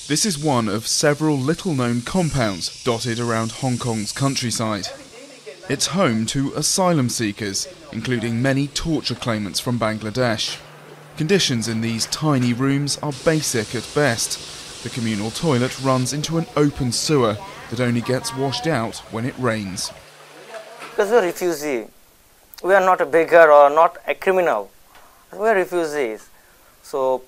This is one of several little-known compounds dotted around Hong Kong's countryside. It's home to asylum seekers, including many torture claimants from Bangladesh. Conditions in these tiny rooms are basic at best. The communal toilet runs into an open sewer that only gets washed out when it rains. Because we're refugees. We are not a beggar or not a criminal. We are refugees. So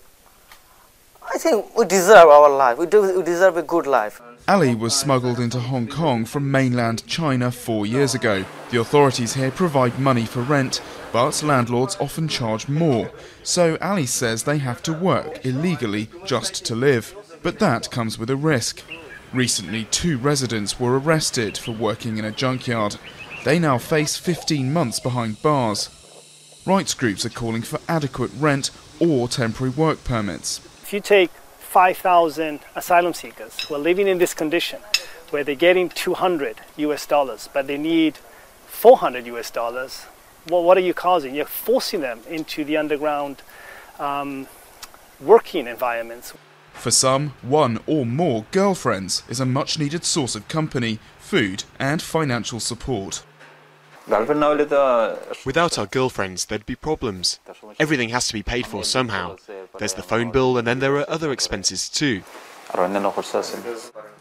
I think we deserve our life. We deserve a good life. Ali was smuggled into Hong Kong from mainland China 4 years ago. The authorities here provide money for rent, but landlords often charge more. So Ali says they have to work illegally just to live. But that comes with a risk. Recently, 2 residents were arrested for working in a junkyard. They now face 15 months behind bars. Rights groups are calling for adequate rent or temporary work permits. If you take 5,000 asylum seekers who are living in this condition, where they're getting $200 but they need $400, well, what are you causing? You're forcing them into the underground working environments. For some, 1 or more girlfriends is a much-needed source of company, food and financial support. Without our girlfriends, there'd be problems. Everything has to be paid for somehow. There's the phone bill and then there are other expenses too.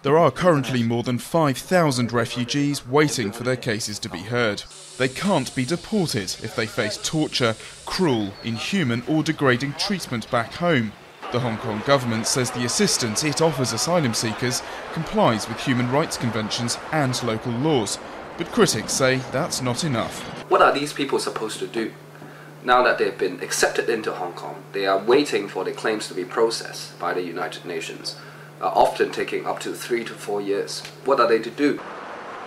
There are currently more than 5,000 refugees waiting for their cases to be heard. They can't be deported if they face torture, cruel, inhuman or degrading treatment back home. The Hong Kong government says the assistance it offers asylum seekers complies with human rights conventions and local laws. But critics say that's not enough. What are these people supposed to do? Now that they've been accepted into Hong Kong, they are waiting for their claims to be processed by the United Nations, often taking up to 3 to 4 years. What are they to do?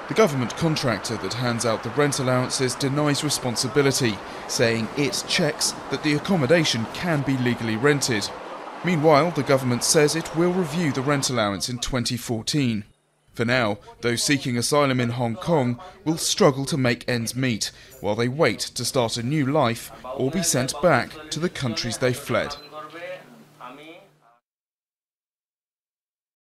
The government contractor that hands out the rent allowances denies responsibility, saying it checks that the accommodation can be legally rented. Meanwhile, the government says it will review the rent allowance in 2014. For now, those seeking asylum in Hong Kong will struggle to make ends meet while they wait to start a new life or be sent back to the countries they fled.